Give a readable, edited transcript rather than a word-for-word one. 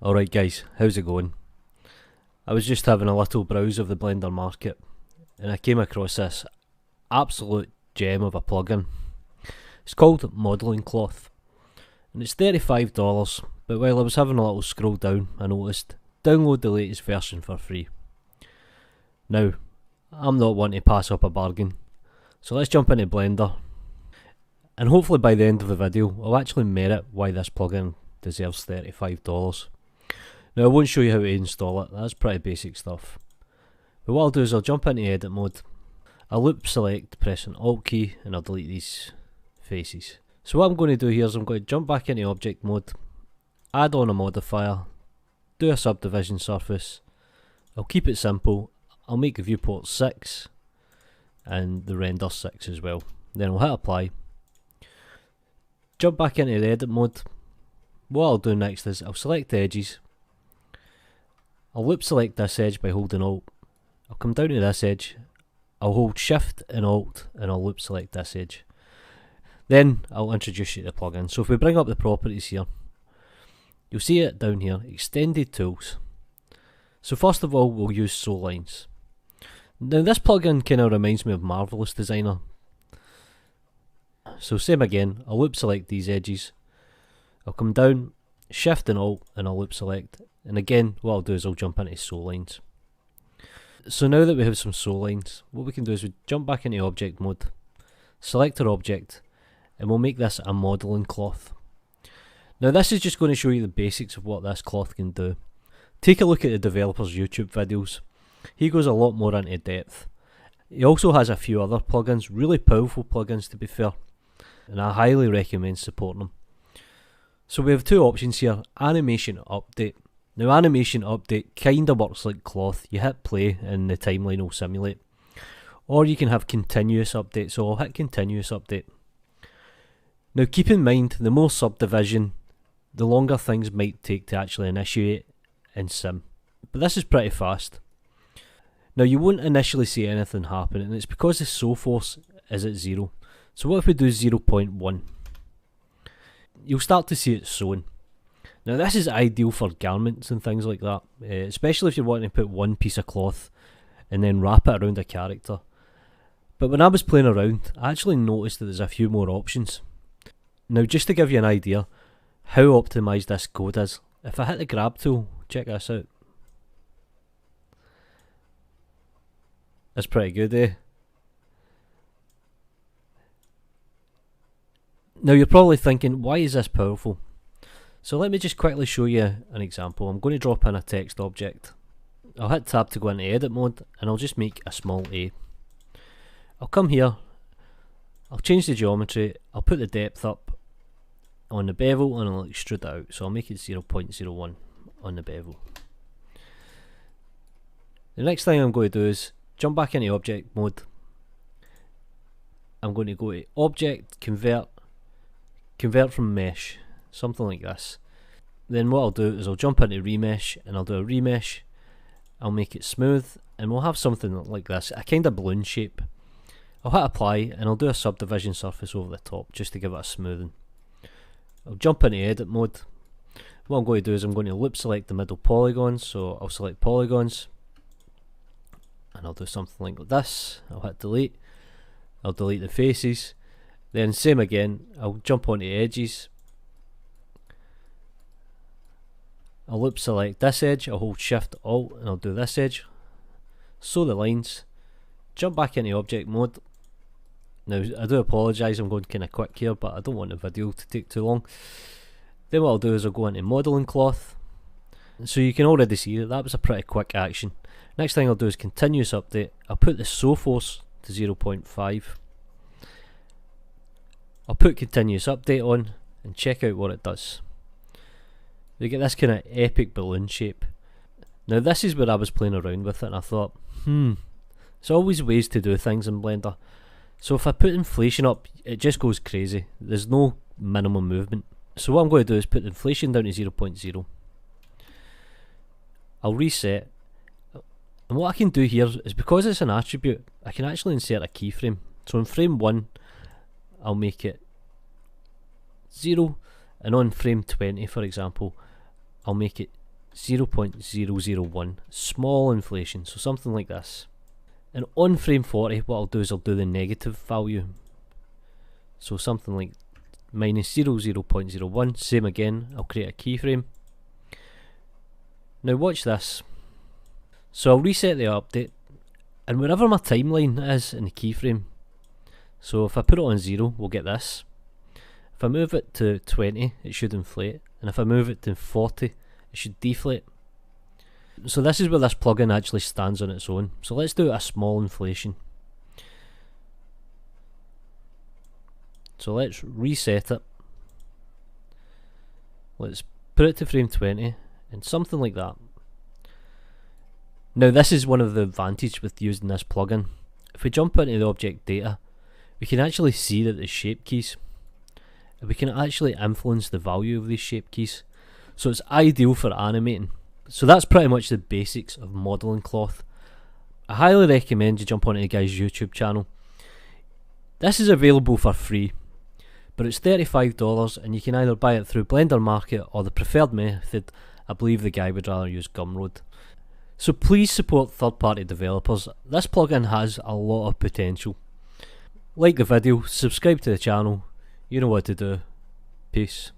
Alright guys, how's it going? I was just having a little browse of the Blender market and I came across this absolute gem of a plugin. It's called Modelling Cloth and it's $35, but while I was having a little scroll down I noticed download the latest version for free. Now, I'm not one to pass up a bargain, so let's jump into Blender and hopefully by the end of the video I'll actually merit why this plugin deserves $35. Now I won't show you how to install it, that's pretty basic stuff. But what I'll do is I'll jump into edit mode, I'll loop select, press an alt key and I'll delete these faces. So what I'm going to do here is I'm going to jump back into object mode, add on a modifier, do a subdivision surface, I'll keep it simple, I'll make the viewport 6 and the render 6 as well. Then I'll hit apply, jump back into the edit mode. What I'll do next is I'll select the edges, I'll loop select this edge by holding alt, I'll come down to this edge, I'll hold shift and alt and I'll loop select this edge. Then I'll introduce you to the plugin. So if we bring up the properties here, you'll see it down here, extended tools. So first of all we'll use Soul Lines. Now this plugin kind of reminds me of Marvelous Designer. So same again, I'll loop select these edges, I'll come down, shift and alt and I'll loop select. And again, what I'll do is I'll jump into Soul Lines. So now that we have some Soul Lines, what we can do is we jump back into object mode, select our object, and we'll make this a modelling cloth. Now this is just going to show you the basics of what this cloth can do. Take a look at the developer's YouTube videos. He goes a lot more into depth. He also has a few other plugins, really powerful plugins to be fair, and I highly recommend supporting them. So we have two options here, animation update. Now animation update kinda works like cloth, you hit play and the timeline will simulate. Or you can have continuous update, so I'll hit continuous update. Now keep in mind, the more subdivision, the longer things might take to actually initiate in sim. But this is pretty fast. Now you won't initially see anything happen and it's because the soul force is at 0. So what if we do 0.1? You'll start to see it sewing. Now this is ideal for garments and things like that, especially if you're wanting to put one piece of cloth and then wrap it around a character. But when I was playing around, I actually noticed that there's a few more options. Now just to give you an idea how optimised this code is, if I hit the grab tool, check this out. That's pretty good, eh? Now you're probably thinking, why is this powerful? So let me just quickly show you an example. I'm going to drop in a text object. I'll hit tab to go into edit mode and I'll just make a small a. I'll come here, I'll change the geometry, I'll put the depth up on the bevel and I'll extrude it out. So I'll make it 0.01 on the bevel. The next thing I'm going to do is jump back into object mode. I'm going to go to object, convert from mesh, something like this. Then what I'll do is I'll jump into remesh and I'll do a remesh, I'll make it smooth and we'll have something like this, a kind of balloon shape. I'll hit apply and I'll do a subdivision surface over the top just to give it a smoothing. I'll jump into edit mode. What I'm going to do is I'm going to loop select the middle polygons, so I'll select polygons and I'll do something like this. I'll hit delete, I'll delete the faces, then same again, I'll jump onto edges, I'll loop select this edge, I'll hold shift alt and I'll do this edge, sew the lines, jump back into object mode. Now I do apologise, I'm going kinda quick here but I don't want the video to take too long. Then what I'll do is I'll go into modelling cloth. So you can already see that was a pretty quick action. Next thing I'll do is continuous update. I'll put the soul force to 0.5. I'll put continuous update on and check out what it does. We get this kind of epic balloon shape. Now this is where I was playing around with it and I thought, there's always ways to do things in Blender. So if I put inflation up, it just goes crazy. There's no minimum movement. So what I'm going to do is put inflation down to 0.0. I'll reset. And what I can do here is, because it's an attribute, I can actually insert a keyframe. So in frame 1, I'll make it 0, and on frame 20 for example, I'll make it 0.001, small inflation, so something like this. And on frame 40, what I'll do is I'll do the negative value, so something like minus 0.01, same again, I'll create a keyframe. Now watch this. So I'll reset the update, and wherever my timeline is in the keyframe, so if I put it on 0, we'll get this. If I move it to 20, it should inflate, and if I move it to 40, it should deflate. So this is where this plugin actually stands on its own. So let's do a small inflation. So let's reset it. Let's put it to frame 20 and something like that. Now this is one of the advantages with using this plugin. If we jump into the object data, we can actually see that the shape keys, and we can actually influence the value of these shape keys. So it's ideal for animating. So that's pretty much the basics of modelling cloth. I highly recommend you jump onto the guy's YouTube channel. This is available for free, but it's $35 and you can either buy it through Blender Market or the preferred method. I believe the guy would rather use Gumroad. So please support third-party developers. This plugin has a lot of potential. Like the video, subscribe to the channel, you know what to do. Peace.